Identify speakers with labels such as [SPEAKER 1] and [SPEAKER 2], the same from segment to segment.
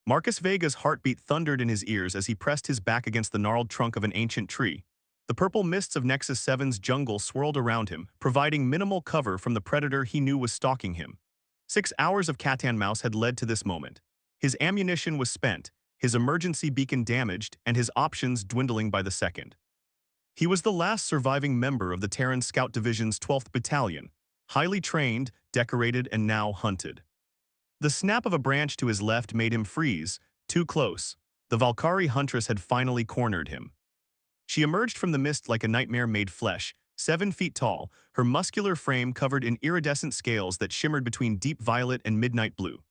[SPEAKER 1] Marcus Vega's heartbeat thundered in his ears as he pressed his back against the gnarled trunk of an ancient tree. The purple mists of Nexus 7's jungle swirled around him, providing minimal cover from the predator he knew was stalking him. 6 hours of cat and mouse had led to this moment. His ammunition was spent, his emergency beacon damaged, and his options dwindling by the second. He was the last surviving member of the Terran Scout Division's 12th Battalion, highly trained, decorated, and now hunted. The snap of a branch to his left made him freeze, too close. The Valkyrie Huntress had finally cornered him. She emerged from the mist like a nightmare made flesh, 7 feet tall, her muscular frame covered in iridescent scales that shimmered between deep violet and midnight blue.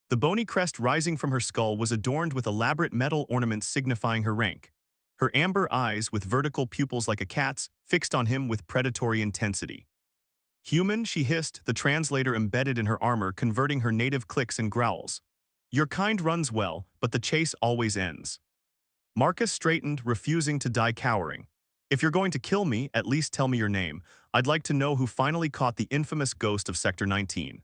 [SPEAKER 1] The bony crest rising from her skull was adorned with elaborate metal ornaments signifying her rank. Her amber eyes, with vertical pupils like a cat's, fixed on him with predatory intensity. "Human," she hissed, the translator embedded in her armor converting her native clicks and growls. "Your kind runs well, but the chase always ends." Marcus straightened, refusing to die cowering. "If you're going to kill me, at least tell me your name. I'd like to know who finally caught the infamous ghost of Sector 19.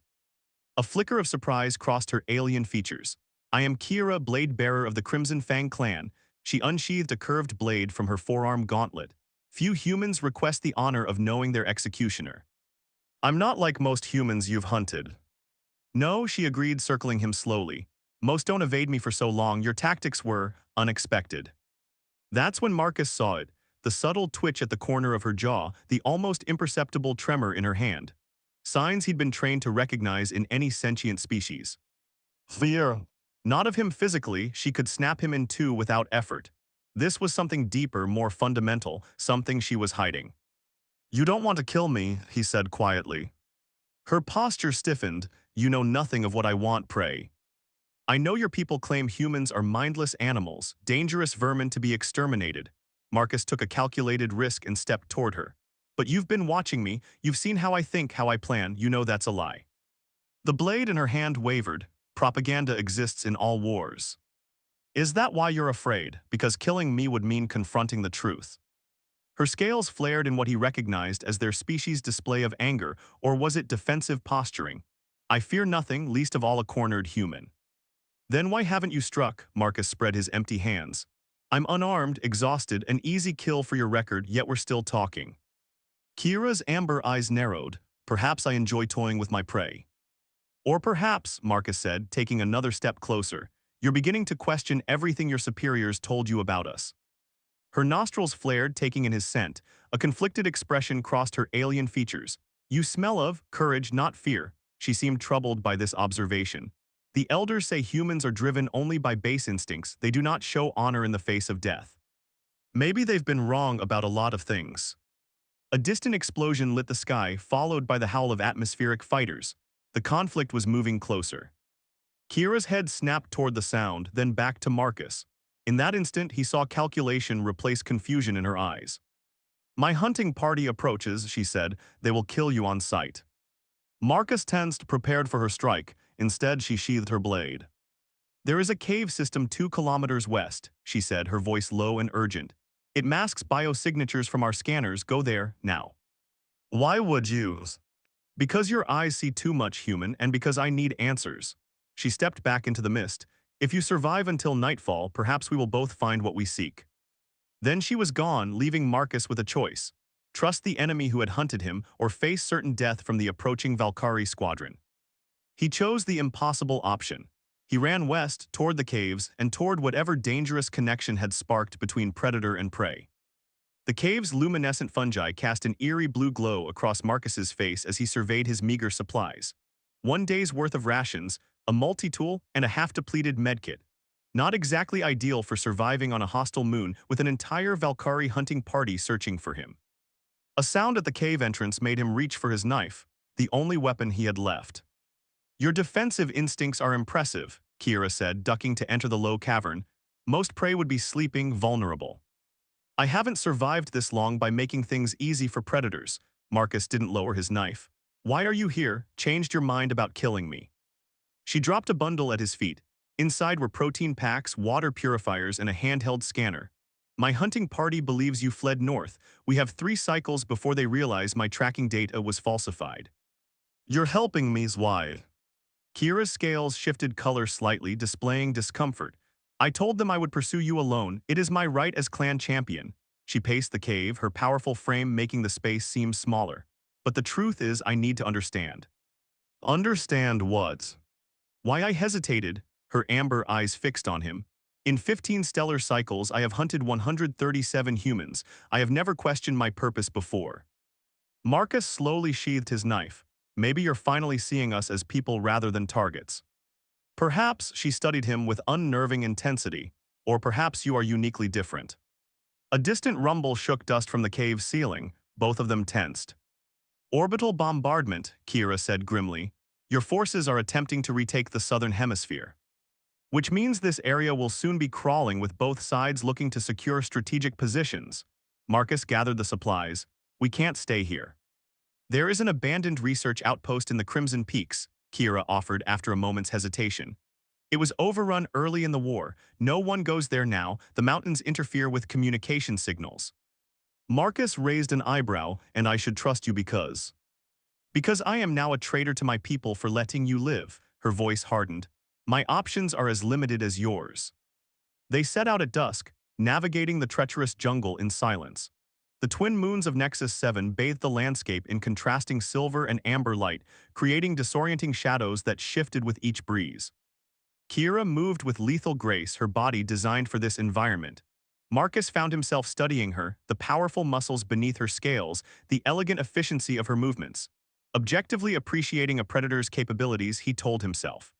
[SPEAKER 1] A flicker of surprise crossed her alien features. "I am Kira, blade bearer of the Crimson Fang clan." She unsheathed a curved blade from her forearm gauntlet. "Few humans request the honor of knowing their executioner." "I'm not like most humans you've hunted." "No," she agreed, circling him slowly. "Most don't evade me for so long. Your tactics were unexpected." That's when Marcus saw it, the subtle twitch at the corner of her jaw, the almost imperceptible tremor in her hand. Signs he'd been trained to recognize in any sentient species. Fear. Not of him physically, she could snap him in two without effort. This was something deeper, more fundamental, something she was hiding. "You don't want to kill me," he said quietly. Her posture stiffened. "You know nothing of what I want, prey. I know your people claim humans are mindless animals, dangerous vermin to be exterminated." Marcus took a calculated risk and stepped toward her. "But you've been watching me, you've seen how I think, how I plan, you know that's a lie." The blade in her hand wavered. "Propaganda exists in all wars." "Is that why you're afraid? Because killing me would mean confronting the truth?" Her scales flared in what he recognized as their species' display of anger, or was it defensive posturing? "I fear nothing, least of all a cornered human." "Then why haven't you struck?" Marcus spread his empty hands. "I'm unarmed, exhausted, an easy kill for your record, yet we're still talking." Kira's amber eyes narrowed. "Perhaps I enjoy toying with my prey." "Or perhaps," Marcus said, taking another step closer, "you're beginning to question everything your superiors told you about us." Her nostrils flared, taking in his scent. A conflicted expression crossed her alien features. "You smell of courage, not fear." She seemed troubled by this observation. "The elders say humans are driven only by base instincts. They do not show honor in the face of death." Maybe they've been wrong about a lot of things. A distant explosion lit the sky, followed by the howl of atmospheric fighters. The conflict was moving closer. Kira's head snapped toward the sound, then back to Marcus. In that instant, he saw calculation replace confusion in her eyes. "My hunting party approaches," she said. "They will kill you on sight." Marcus tensed, prepared for her strike. Instead, she sheathed her blade. "There is a cave system 2 kilometers west," she said, her voice low and urgent. "It masks biosignatures from our scanners. Go there, now." "Why would you?" "Because your eyes see too much, human, and because I need answers." She stepped back into the mist. "If you survive until nightfall, perhaps we will both find what we seek." Then she was gone, leaving Marcus with a choice. Trust the enemy who had hunted him, or face certain death from the approaching Valkyrie squadron. He chose the impossible option. He ran west, toward the caves, and toward whatever dangerous connection had sparked between predator and prey. The cave's luminescent fungi cast an eerie blue glow across Marcus's face as he surveyed his meager supplies. 1 day's worth of rations, a multi-tool, and a half-depleted medkit. Not exactly ideal for surviving on a hostile moon with an entire Valkyrie hunting party searching for him. A sound at the cave entrance made him reach for his knife, the only weapon he had left. "Your defensive instincts are impressive," Kira said, ducking to enter the low cavern. "Most prey would be sleeping, vulnerable." "I haven't survived this long by making things easy for predators." Marcus didn't lower his knife. "Why are you here? Changed your mind about killing me?" She dropped a bundle at his feet. Inside were protein packs, water purifiers, and a handheld scanner. "My hunting party believes you fled north. We have 3 cycles before they realize my tracking data was falsified." "You're helping me, why?" Kira's scales shifted color slightly, displaying discomfort. I told them I would pursue you alone. It is my right as clan champion. She paced the cave, her powerful frame making the space seem smaller. But the truth is, I need to understand. Understand what? Why I hesitated, her amber eyes fixed on him. In 15 stellar cycles, I have hunted 137 humans. I have never questioned my purpose before. Marcus slowly sheathed his knife. Maybe you're finally seeing us as people rather than targets. Perhaps she studied him with unnerving intensity, or perhaps you are uniquely different. A distant rumble shook dust from the cave's ceiling, both of them tensed. Orbital bombardment, Kira said grimly. Your forces are attempting to retake the southern hemisphere. Which means this area will soon be crawling with both sides looking to secure strategic positions. Marcus gathered the supplies. We can't stay here. There is an abandoned research outpost in the Crimson Peaks, Kira offered after a moment's hesitation. It was overrun early in the war. No one goes there now. The mountains interfere with communication signals. Marcus raised an eyebrow, and I should trust you because... Because I am now a traitor to my people for letting you live, her voice hardened. My options are as limited as yours. They set out at dusk, navigating the treacherous jungle in silence. The twin moons of Nexus 7 bathed the landscape in contrasting silver and amber light, creating disorienting shadows that shifted with each breeze. Kira moved with lethal grace, her body designed for this environment. Marcus found himself studying her, the powerful muscles beneath her scales, the elegant efficiency of her movements. Objectively appreciating a predator's capabilities, he told himself.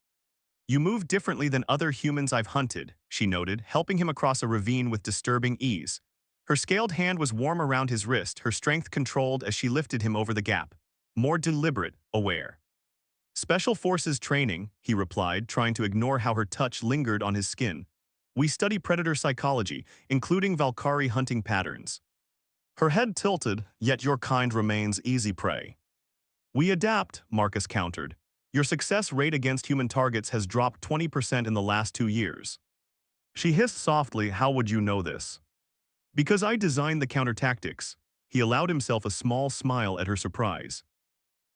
[SPEAKER 1] You move differently than other humans I've hunted, she noted, helping him across a ravine with disturbing ease. Her scaled hand was warm around his wrist, her strength controlled as she lifted him over the gap. More deliberate, aware. Special Forces training, he replied, trying to ignore how her touch lingered on his skin. We study predator psychology, including Valkyrie hunting patterns. Her head tilted, yet your kind remains easy prey. We adapt, Marcus countered. Your success rate against human targets has dropped 20% in the last 2 years. She hissed softly, how would you know this? Because I designed the counter-tactics. He allowed himself a small smile at her surprise.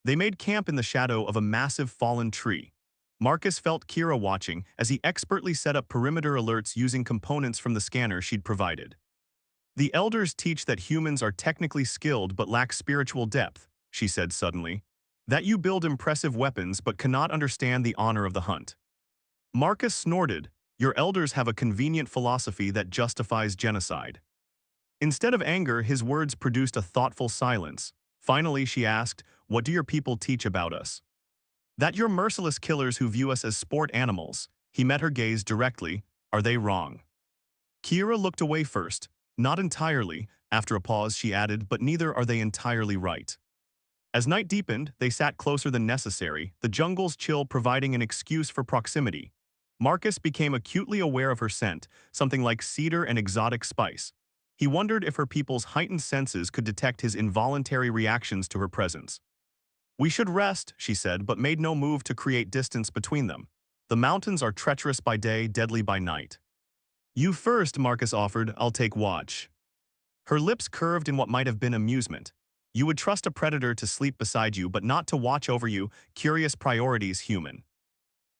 [SPEAKER 1] They made camp in the shadow of a massive fallen tree. Marcus felt Kira watching as he expertly set up perimeter alerts using components from the scanner she'd provided. The elders teach that humans are technically skilled but lack spiritual depth, she said suddenly. That you build impressive weapons but cannot understand the honor of the hunt. Marcus snorted. Your elders have a convenient philosophy that justifies genocide. Instead of anger, his words produced a thoughtful silence. Finally, she asked, what do your people teach about us? That you're merciless killers who view us as sport animals. He met her gaze directly. Are they wrong? Kira looked away first. Not entirely. After a pause, she added, but neither are they entirely right. As night deepened, they sat closer than necessary, the jungle's chill providing an excuse for proximity. Marcus became acutely aware of her scent, something like cedar and exotic spice. He wondered if her people's heightened senses could detect his involuntary reactions to her presence. We should rest, she said, but made no move to create distance between them. The mountains are treacherous by day, deadly by night. You first, Marcus offered, I'll take watch. Her lips curved in what might have been amusement. You would trust a predator to sleep beside you, but not to watch over you, curious priorities, human.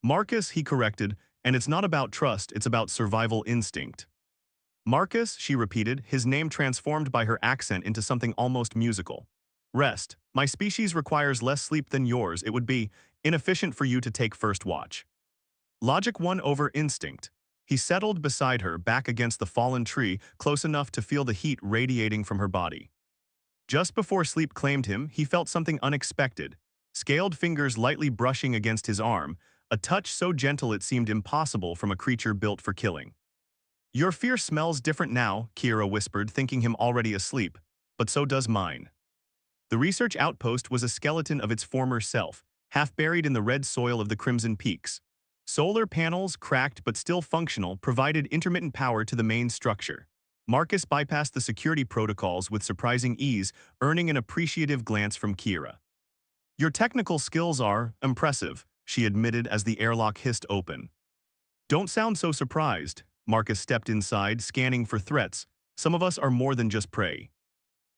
[SPEAKER 1] Marcus, he corrected, and it's not about trust, it's about survival instinct. Marcus, she repeated, his name transformed by her accent into something almost musical. Rest. My species requires less sleep than yours. It would be inefficient for you to take first watch. Logic won over instinct. He settled beside her, back against the fallen tree, close enough to feel the heat radiating from her body. Just before sleep claimed him, he felt something unexpected. Scaled fingers lightly brushing against his arm, a touch so gentle it seemed impossible from a creature built for killing. Your fear smells different now, Kira whispered, thinking him already asleep, but so does mine. The research outpost was a skeleton of its former self, half buried in the red soil of the Crimson Peaks. Solar panels, cracked but still functional, provided intermittent power to the main structure. Marcus bypassed the security protocols with surprising ease, earning an appreciative glance from Kira. Your technical skills are impressive, she admitted as the airlock hissed open. Don't sound so surprised. Marcus stepped inside, scanning for threats. Some of us are more than just prey.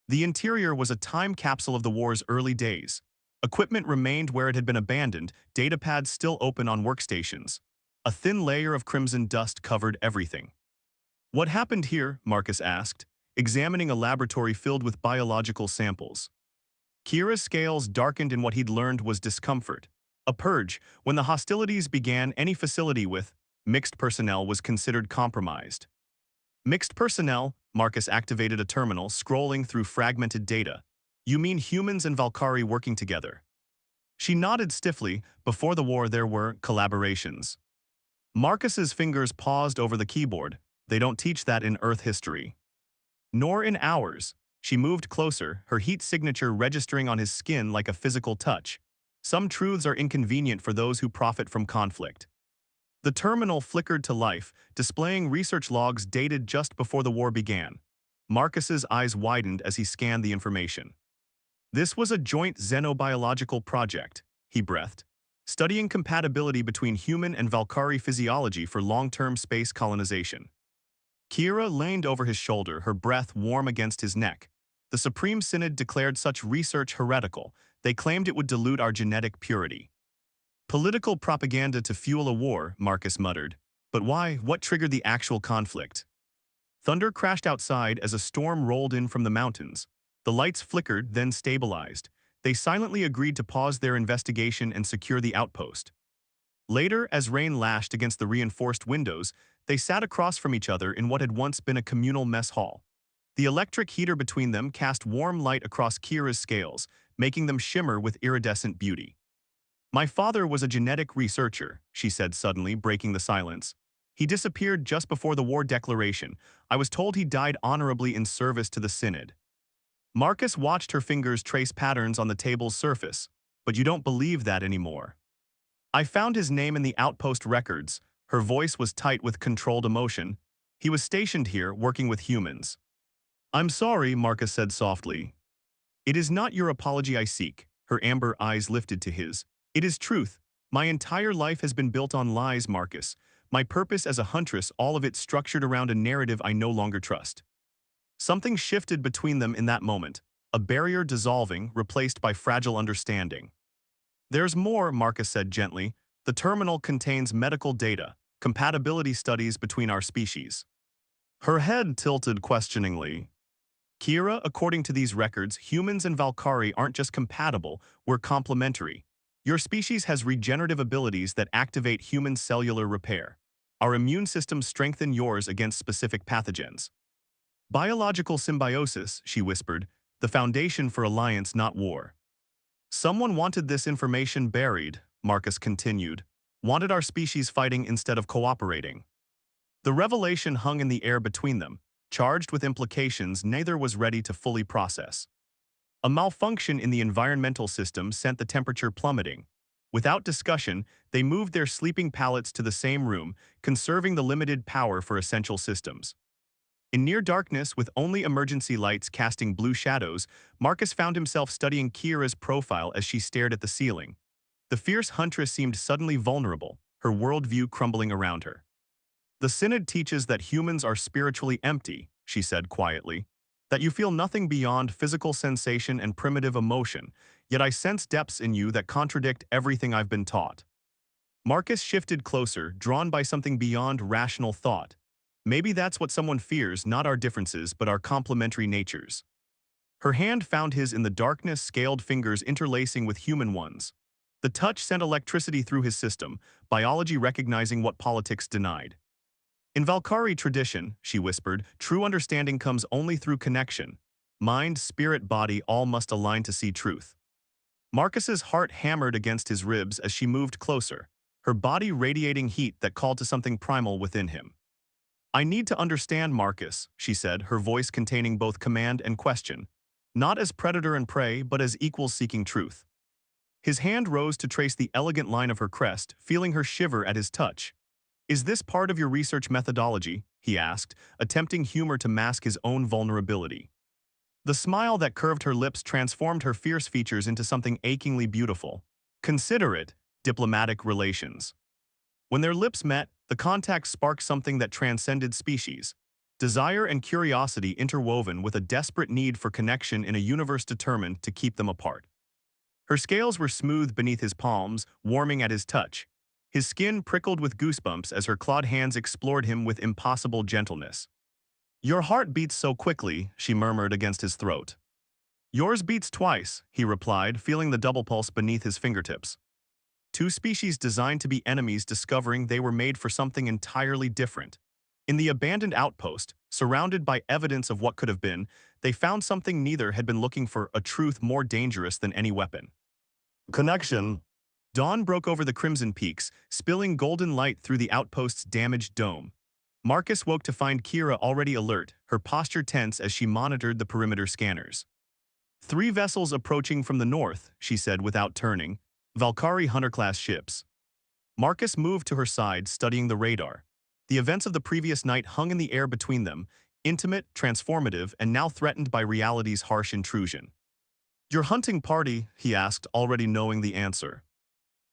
[SPEAKER 1] The interior was a time capsule of the war's early days. Equipment remained where it had been abandoned, datapads still open on workstations. A thin layer of crimson dust covered everything. What happened here? Marcus asked, examining a laboratory filled with biological samples. Kira's scales darkened in what he'd learned was discomfort. A purge. When the hostilities began, any facility with mixed personnel was considered compromised. Mixed personnel? Marcus activated a terminal, scrolling through fragmented data. You mean humans and Valkyrie working together? She nodded stiffly. Before the war there were collaborations. Marcus's fingers paused over the keyboard. They don't teach that in Earth history. Nor in ours. She moved closer, her heat signature registering on his skin like a physical touch. Some truths are inconvenient for those who profit from conflict. The terminal flickered to life, displaying research logs dated just before the war began. Marcus's eyes widened as he scanned the information. This was a joint xenobiological project, he breathed, studying compatibility between human and Valkyrie physiology for long-term space colonization. Kira leaned over his shoulder, her breath warm against his neck. The Supreme Synod declared such research heretical. They claimed it would dilute our genetic purity. Political propaganda to fuel a war, Marcus muttered. But why? What triggered the actual conflict? Thunder crashed outside as a storm rolled in from the mountains. The lights flickered, then stabilized. They silently agreed to pause their investigation and secure the outpost. Later, as rain lashed against the reinforced windows, they sat across from each other in what had once been a communal mess hall. The electric heater between them cast warm light across Kira's scales, making them shimmer with iridescent beauty. My father was a genetic researcher, she said suddenly, breaking the silence. He disappeared just before the war declaration. I was told he died honorably in service to the Synod. Marcus watched her fingers trace patterns on the table's surface. But you don't believe that anymore. I found his name in the outpost records. Her voice was tight with controlled emotion. He was stationed here, working with humans. I'm sorry, Marcus said softly. It is not your apology I seek. Her amber eyes lifted to his. It is truth. My entire life has been built on lies, Marcus. My purpose as a huntress, all of it structured around a narrative I no longer trust. Something shifted between them in that moment, a barrier dissolving, replaced by fragile understanding. There's more, Marcus said gently. The terminal contains medical data, compatibility studies between our species. Her head tilted questioningly. Kira, according to these records, humans and Valkyrie aren't just compatible, we're complementary. Your species has regenerative abilities that activate human cellular repair. Our immune systems strengthen yours against specific pathogens. Biological symbiosis, she whispered, the foundation for alliance, not war. Someone wanted this information buried, Marcus continued. Wanted our species fighting instead of cooperating. The revelation hung in the air between them, charged with implications neither was ready to fully process. A malfunction in the environmental system sent the temperature plummeting. Without discussion, they moved their sleeping pallets to the same room, conserving the limited power for essential systems. In near darkness, with only emergency lights casting blue shadows, Marcus found himself studying Kira's profile as she stared at the ceiling. The fierce Huntress seemed suddenly vulnerable, her worldview crumbling around her. The Synod teaches that humans are spiritually empty, she said quietly, that you feel nothing beyond physical sensation and primitive emotion, yet I sense depths in you that contradict everything I've been taught. Marcus shifted closer, drawn by something beyond rational thought. Maybe that's what someone fears, not our differences, but our complementary natures. Her hand found his in the darkness, scaled fingers interlacing with human ones. The touch sent electricity through his system, biology recognizing what politics denied. In Valkyrie tradition, she whispered, true understanding comes only through connection. Mind, spirit, body all must align to see truth. Marcus's heart hammered against his ribs as she moved closer, her body radiating heat that called to something primal within him. I need to understand, Marcus, she said, her voice containing both command and question. Not as predator and prey, but as equals seeking truth. His hand rose to trace the elegant line of her crest, feeling her shiver at his touch. Is this part of your research methodology? He asked, attempting humor to mask his own vulnerability. The smile that curved her lips transformed her fierce features into something achingly beautiful. Considerate, diplomatic relations. When their lips met, the contact sparked something that transcended species. Desire and curiosity interwoven with a desperate need for connection in a universe determined to keep them apart. Her scales were smooth beneath his palms, warming at his touch. His skin prickled with goosebumps as her clawed hands explored him with impossible gentleness. "Your heart beats so quickly," she murmured against his throat. "Yours beats twice," he replied, feeling the double pulse beneath his fingertips. Two species designed to be enemies discovering they were made for something entirely different. In the abandoned outpost, surrounded by evidence of what could have been, they found something neither had been looking for, a truth more dangerous than any weapon. Connection. Dawn broke over the crimson peaks, spilling golden light through the outpost's damaged dome. Marcus woke to find Kira already alert, her posture tense as she monitored the perimeter scanners. "Three vessels approaching from the north," she said without turning. "Valkyrie Hunter-class ships." Marcus moved to her side, studying the radar. The events of the previous night hung in the air between them, intimate, transformative, and now threatened by reality's harsh intrusion. "Your hunting party?" he asked, already knowing the answer.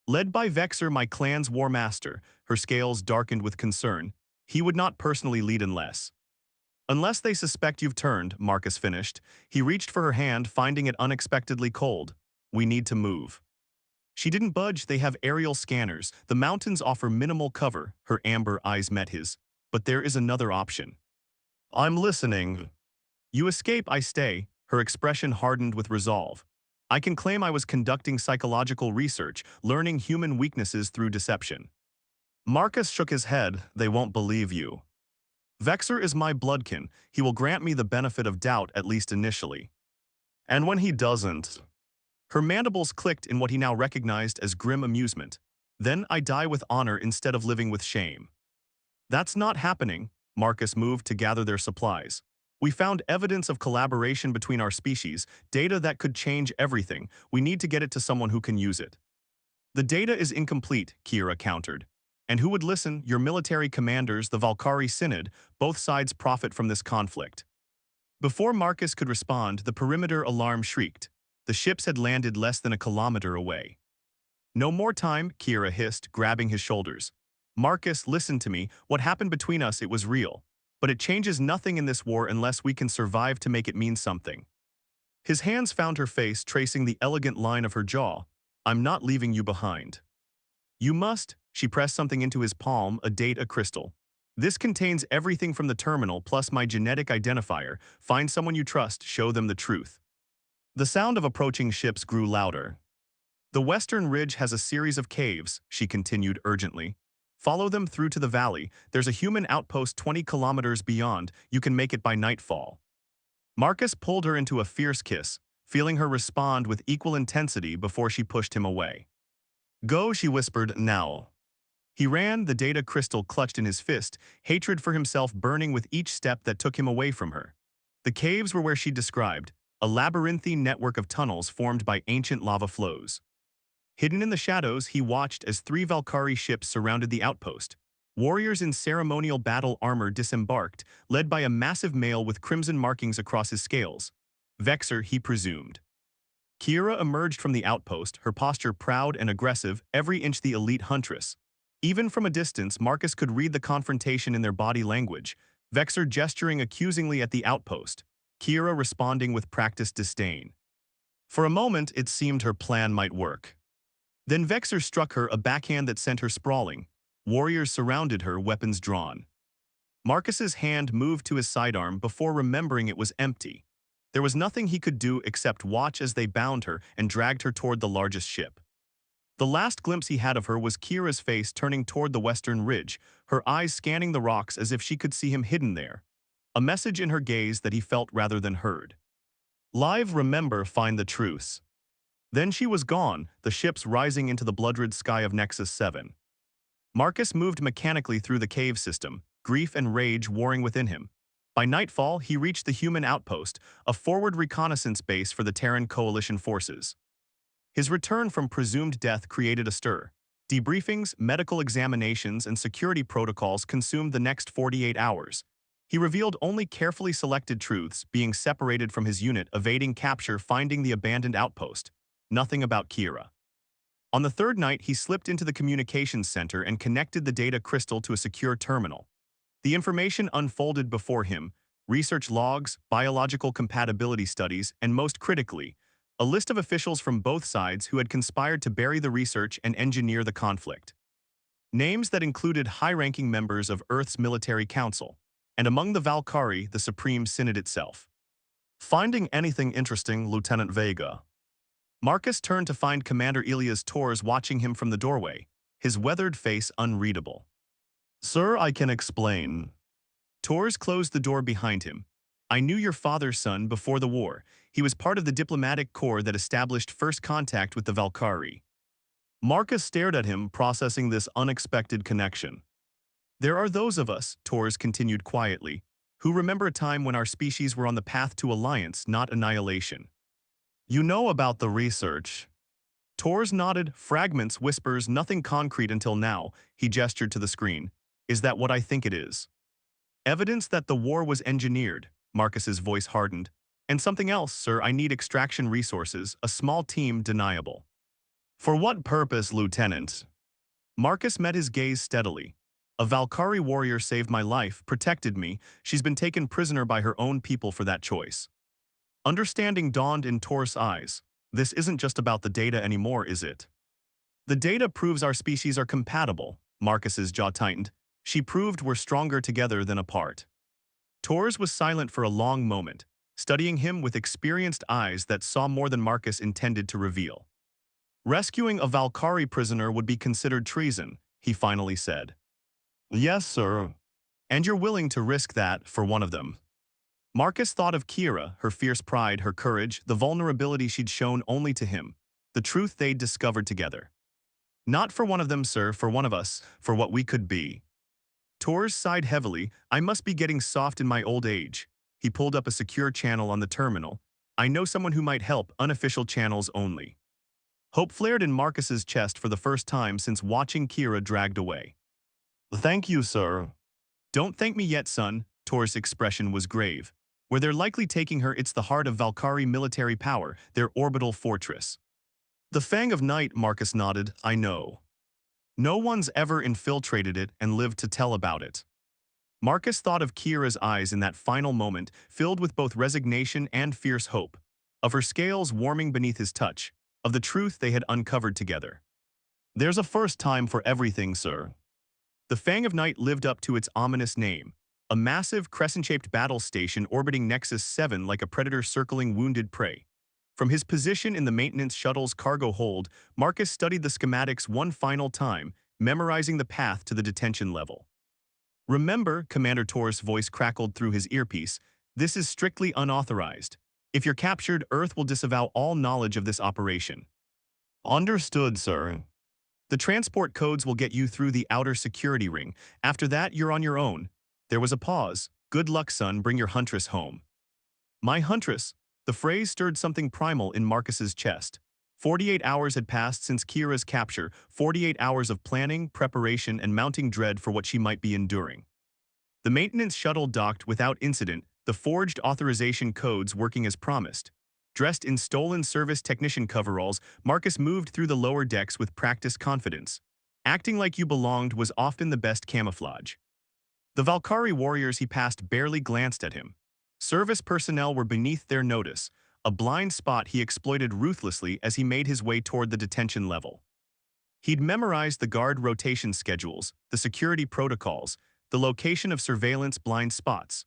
[SPEAKER 1] "Led by Vexer, my clan's war master." Her scales darkened with concern. "He would not personally lead unless—" "Unless they suspect you've turned," Marcus finished. He reached for her hand, finding it unexpectedly cold. "We need to move." She didn't budge. "They have aerial scanners. The mountains offer minimal cover." Her amber eyes met his. "But there is another option." "I'm listening." "You escape, I stay." Her expression hardened with resolve. "I can claim I was conducting psychological research, learning human weaknesses through deception." Marcus shook his head. "They won't believe you." "Vexer is my bloodkin. He will grant me the benefit of doubt, at least initially." "And when he doesn't?" Her mandibles clicked in what he now recognized as grim amusement. "Then I die with honor instead of living with shame." "That's not happening." Marcus moved to gather their supplies. "We found evidence of collaboration between our species, data that could change everything. We need to get it to someone who can use it." "The data is incomplete," Kira countered. "And who would listen? Your military commanders, the Valkyrie Synod. Both sides profit from this conflict." Before Marcus could respond, the perimeter alarm shrieked. The ships had landed less than a kilometer away. "No more time," Kira hissed, grabbing his shoulders. "Marcus, listen to me. What happened between us, it was real. But it changes nothing in this war unless we can survive to make it mean something." His hands found her face, tracing the elegant line of her jaw. "I'm not leaving you behind." "You must." She pressed something into his palm, a date, a crystal. "This contains everything from the terminal plus my genetic identifier. Find someone you trust, show them the truth." The sound of approaching ships grew louder. "The western ridge has a series of caves," she continued urgently. "Follow them through to the valley. There's a human outpost 20 kilometers beyond. You can make it by nightfall." Marcus pulled her into a fierce kiss, feeling her respond with equal intensity before she pushed him away. "Go," she whispered, "now." He ran, the data crystal clutched in his fist, hatred for himself burning with each step that took him away from her. The caves were where she described, a labyrinthine network of tunnels formed by ancient lava flows. Hidden in the shadows, he watched as 3 Valkyrie ships surrounded the outpost. Warriors in ceremonial battle armor disembarked, led by a massive male with crimson markings across his scales. Vexer, he presumed. Kira emerged from the outpost, her posture proud and aggressive, every inch the elite Huntress. Even from a distance, Marcus could read the confrontation in their body language, Vexer gesturing accusingly at the outpost, Kira responding with practiced disdain. For a moment, it seemed her plan might work. Then Vexer struck her a backhand that sent her sprawling. Warriors surrounded her, weapons drawn. Marcus's hand moved to his sidearm before remembering it was empty. There was nothing he could do except watch as they bound her and dragged her toward the largest ship. The last glimpse he had of her was Kira's face turning toward the western ridge, her eyes scanning the rocks as if she could see him hidden there. A message in her gaze that he felt rather than heard. "Live, remember, find the truce." Then she was gone, the ships rising into the blood-red sky of Nexus 7. Marcus moved mechanically through the cave system, grief and rage warring within him. By nightfall, he reached the human outpost, a forward reconnaissance base for the Terran coalition forces. His return from presumed death created a stir. Debriefings, medical examinations, and security protocols consumed the next 48 hours. He revealed only carefully selected truths, being separated from his unit, evading capture, finding the abandoned outpost. Nothing about Kira. On the third night, he slipped into the communications center and connected the data crystal to a secure terminal. The information unfolded before him, research logs, biological compatibility studies, and most critically, a list of officials from both sides who had conspired to bury the research and engineer the conflict. Names that included high-ranking members of Earth's military council, and among the Valkyrie, the Supreme Synod itself. Finding anything interesting, Lieutenant Vega? Marcus turned to find Commander Elias Torres watching him from the doorway, his weathered face unreadable. Sir, I can explain. Torres closed the door behind him. I knew your father's son before the war. He was part of the diplomatic corps that established first contact with the Valkyrie. Marcus stared at him, processing this unexpected connection. There are those of us, Torres continued quietly, who remember a time when our species were on the path to alliance, not annihilation. You know about the research. Torres nodded, fragments, whispers, nothing concrete until now. He gestured to the screen. Is that what I think it is? Evidence that the war was engineered, Marcus's voice hardened. And something else, sir, I need extraction resources, a small team, deniable. For what purpose, Lieutenant? Marcus met his gaze steadily. A Valkyrie warrior saved my life, protected me. She's been taken prisoner by her own people for that choice. Understanding dawned in Torres' eyes. This isn't just about the data anymore, is it? The data proves our species are compatible. Marcus's jaw tightened. She proved we're stronger together than apart. Torres was silent for a long moment, studying him with experienced eyes that saw more than Marcus intended to reveal. Rescuing a Valkyrie prisoner would be considered treason, he finally said. Yes, sir. And you're willing to risk that for one of them. Marcus thought of Kira, her fierce pride, her courage, the vulnerability she'd shown only to him, the truth they'd discovered together. Not for one of them, sir, for one of us, for what we could be. Torres sighed heavily. I must be getting soft in my old age. He pulled up a secure channel on the terminal. I know someone who might help, unofficial channels only. Hope flared in Marcus's chest for the first time since watching Kira dragged away. Thank you, sir. Don't thank me yet, son. Torres' expression was grave. Where they're likely taking her, it's the heart of Valkyrie military power, their orbital fortress. The Fang of Night, Marcus nodded, I know. No one's ever infiltrated it and lived to tell about it. Marcus thought of Kira's eyes in that final moment, filled with both resignation and fierce hope, of her scales warming beneath his touch, of the truth they had uncovered together. There's a first time for everything, sir. The Fang of Night lived up to its ominous name, a massive crescent-shaped battle station orbiting Nexus 7 like a predator circling wounded prey. From his position in the maintenance shuttle's cargo hold, Marcus studied the schematics one final time, memorizing the path to the detention level. Remember, Commander Torres' voice crackled through his earpiece, this is strictly unauthorized. If you're captured, Earth will disavow all knowledge of this operation. Understood, sir. The transport codes will get you through the outer security ring. After that, you're on your own. There was a pause. Good luck, son, bring your Huntress home. My Huntress. The phrase stirred something primal in Marcus's chest. 48 hours had passed since Kira's capture, 48 hours of planning, preparation, and mounting dread for what she might be enduring. The maintenance shuttle docked without incident, the forged authorization codes working as promised. Dressed in stolen service technician coveralls, Marcus moved through the lower decks with practiced confidence. Acting like you belonged was often the best camouflage. The Valkyrie warriors he passed barely glanced at him. Service personnel were beneath their notice, a blind spot he exploited ruthlessly as he made his way toward the detention level. He'd memorized the guard rotation schedules, the security protocols, the location of surveillance blind spots.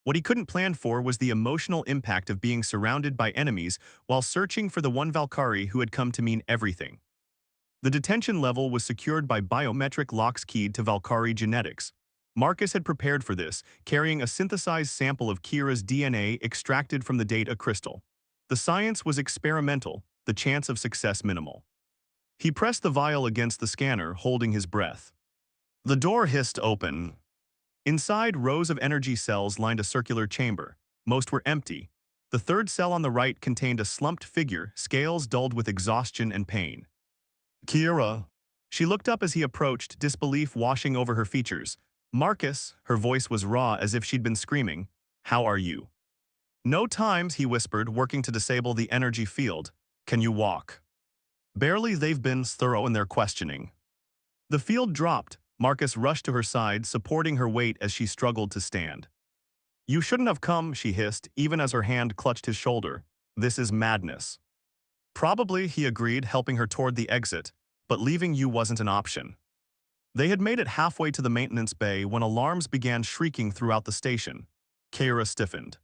[SPEAKER 1] What he couldn't plan for was the emotional impact of being surrounded by enemies while searching for the one Valkyrie who had come to mean everything. The detention level was secured by biometric locks keyed to Valkyrie genetics. Marcus had prepared for this, carrying a synthesized sample of Kira's DNA extracted from the data crystal. The science was experimental, the chance of success minimal. He pressed the vial against the scanner, holding his breath. The door hissed open. Inside, rows of energy cells lined a circular chamber. Most were empty. The third cell on the right contained a slumped figure, scales dulled with exhaustion and pain. Kira. She looked up as he approached, disbelief washing over her features. Marcus, her voice was raw as if she'd been screaming. How are you? No times, he whispered, working to disable the energy field. Can you walk? Barely. They've been thorough in their questioning. The field dropped. Marcus rushed to her side, supporting her weight as she struggled to stand. You shouldn't have come, she hissed, even as her hand clutched his shoulder. This is madness. Probably, he agreed, helping her toward the exit, but leaving you wasn't an option. They had made it halfway to the maintenance bay when alarms began shrieking throughout the station. Kira stiffened.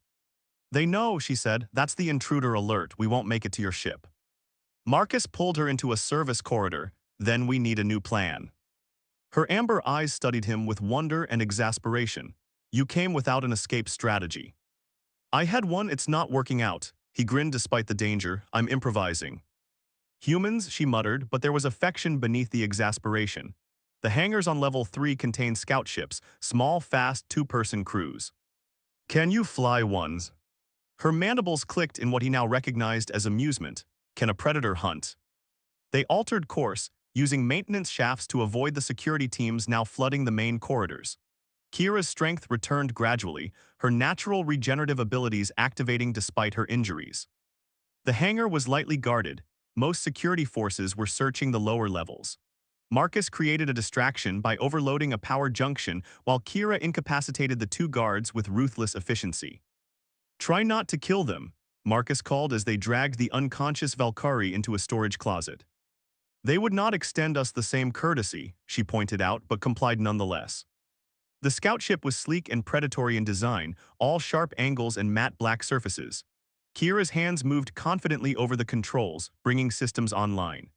[SPEAKER 1] They know, she said, that's the intruder alert, we won't make it to your ship. Marcus pulled her into a service corridor, then we need a new plan. Her amber eyes studied him with wonder and exasperation. You came without an escape strategy. I had one, it's not working out. He grinned despite the danger, I'm improvising. Humans, she muttered, but there was affection beneath the exasperation. The hangars on level 3 contain scout ships, small, fast, two-person crews. Can you fly ones? Her mandibles clicked in what he now recognized as amusement. Can a predator hunt? They altered course, using maintenance shafts to avoid the security teams now flooding the main corridors. Kira's strength returned gradually, her natural regenerative abilities activating despite her injuries. The hangar was lightly guarded. Most security forces were searching the lower levels. Marcus created a distraction by overloading a power junction while Kira incapacitated the two guards with ruthless efficiency. Try not to kill them, Marcus called as they dragged the unconscious Valkyrie into a storage closet. They would not extend us the same courtesy, she pointed out, but complied nonetheless. The scout ship was sleek and predatory in design, all sharp angles and matte black surfaces. Kira's hands moved confidently over the controls, bringing systems online.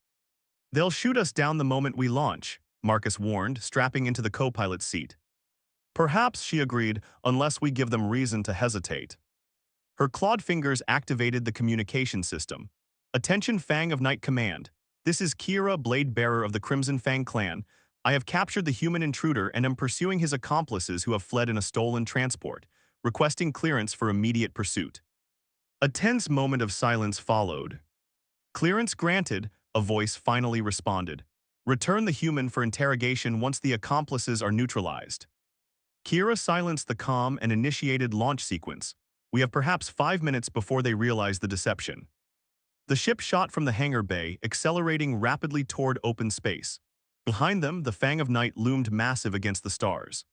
[SPEAKER 1] They'll shoot us down the moment we launch, Marcus warned, strapping into the co-pilot's seat. Perhaps, she agreed, unless we give them reason to hesitate. Her clawed fingers activated the communication system. Attention Fang of Night Command. This is Kira, blade bearer of the Crimson Fang clan. I have captured the human intruder and am pursuing his accomplices who have fled in a stolen transport, requesting clearance for immediate pursuit. A tense moment of silence followed. Clearance granted, a voice finally responded. Return the human for interrogation once the accomplices are neutralized. Kira silenced the comm and initiated launch sequence. We have perhaps 5 minutes before they realize the deception. The ship shot from the hangar bay, accelerating rapidly toward open space. Behind them, the Fang of Night loomed massive against the stars.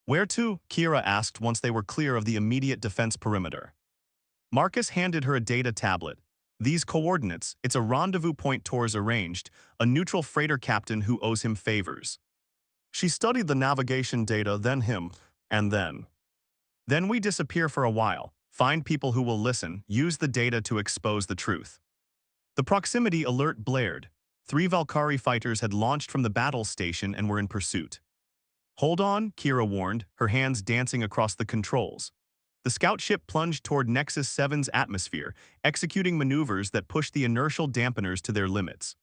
[SPEAKER 1] Where to? Kira asked once they were clear of the immediate defense perimeter. Marcus handed her a data tablet. These coordinates, it's a rendezvous point Tor's arranged, a neutral freighter captain who owes him favors. She studied the navigation data, then him, and then. Then we disappear for a while, find people who will listen, use the data to expose the truth. The proximity alert blared. 3 Valkyrie fighters had launched from the battle station and were in pursuit. Hold on, Kira warned, her hands dancing across the controls. The scout ship plunged toward Nexus 7's atmosphere, executing maneuvers that pushed the inertial dampeners to their limits.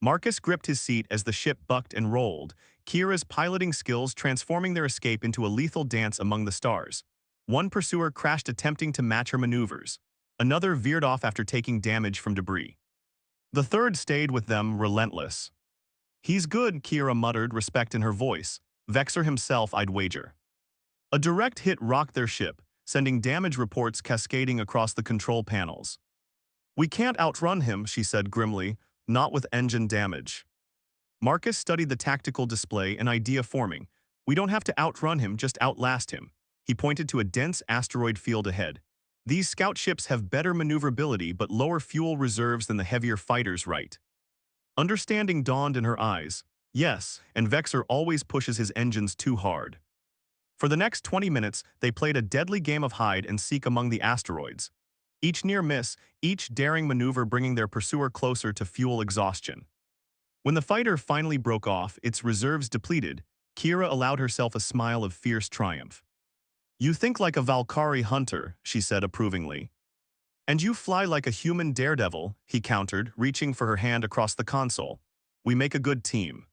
[SPEAKER 1] Marcus gripped his seat as the ship bucked and rolled, Kira's piloting skills transforming their escape into a lethal dance among the stars. One pursuer crashed attempting to match her maneuvers. Another veered off after taking damage from debris. The third stayed with them, relentless. He's good, Kira muttered, respect in her voice. Vexer himself, I'd wager. A direct hit rocked their ship, sending damage reports cascading across the control panels. We can't outrun him, she said grimly, not with engine damage. Marcus studied the tactical display, an idea forming. We don't have to outrun him, just outlast him. He pointed to a dense asteroid field ahead. These scout ships have better maneuverability but lower fuel reserves than the heavier fighters, right? Understanding dawned in her eyes. Yes, and Vexer always pushes his engines too hard. For the next 20 minutes, they played a deadly game of hide and seek among the asteroids. Each near miss, each daring maneuver bringing their pursuer closer to fuel exhaustion. When the fighter finally broke off, its reserves depleted, Kira allowed herself a smile of fierce triumph. You think like a Valkyrie hunter, she said approvingly. And you fly like a human daredevil, he countered, reaching for her hand across the console. We make a good team.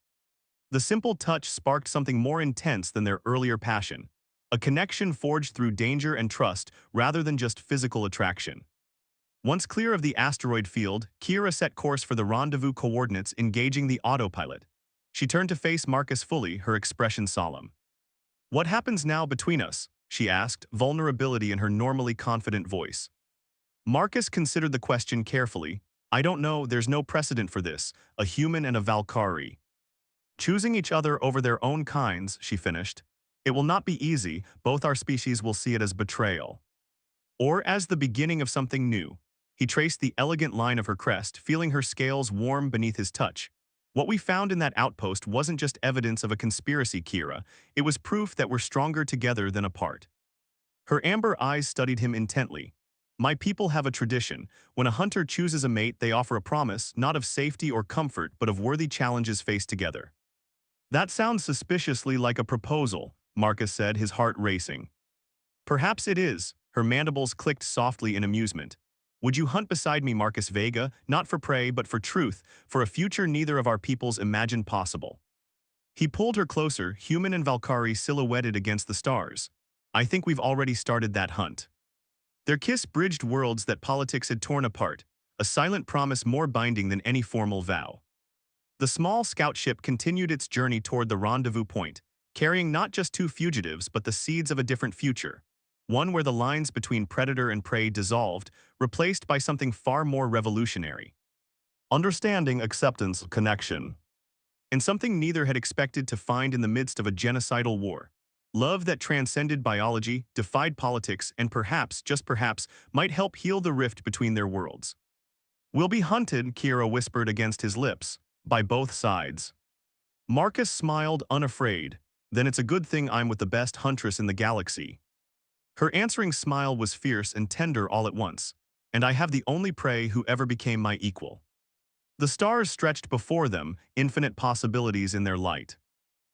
[SPEAKER 1] The simple touch sparked something more intense than their earlier passion, a connection forged through danger and trust rather than just physical attraction. Once clear of the asteroid field, Kira set course for the rendezvous coordinates, engaging the autopilot. She turned to face Marcus fully, her expression solemn. What happens now between us? She asked, vulnerability in her normally confident voice. Marcus considered the question carefully. I don't know, there's no precedent for this, a human and a Valkyrie. Choosing each other over their own kinds, she finished. It will not be easy, both our species will see it as betrayal. Or as the beginning of something new. He traced the elegant line of her crest, feeling her scales warm beneath his touch. What we found in that outpost wasn't just evidence of a conspiracy, Kira. It was proof that we're stronger together than apart. Her amber eyes studied him intently. My people have a tradition. When a hunter chooses a mate, they offer a promise, not of safety or comfort, but of worthy challenges faced together. That sounds suspiciously like a proposal, Marcus said, his heart racing. Perhaps it is. Her mandibles clicked softly in amusement. Would you hunt beside me, Marcus Vega, not for prey, but for truth, for a future neither of our peoples imagined possible? He pulled her closer, human and Valkyrie silhouetted against the stars. I think we've already started that hunt. Their kiss bridged worlds that politics had torn apart, a silent promise more binding than any formal vow. The small scout ship continued its journey toward the rendezvous point, carrying not just two fugitives but the seeds of a different future, one where the lines between predator and prey dissolved, replaced by something far more revolutionary. Understanding, acceptance, connection. And something neither had expected to find in the midst of a genocidal war. Love that transcended biology, defied politics, and perhaps, just perhaps, might help heal the rift between their worlds. We'll be hunted, Kira whispered against his lips, by both sides. Marcus smiled, unafraid. Then it's a good thing I'm with the best huntress in the galaxy. Her answering smile was fierce and tender all at once. And I have the only prey who ever became my equal. The stars stretched before them, infinite possibilities in their light.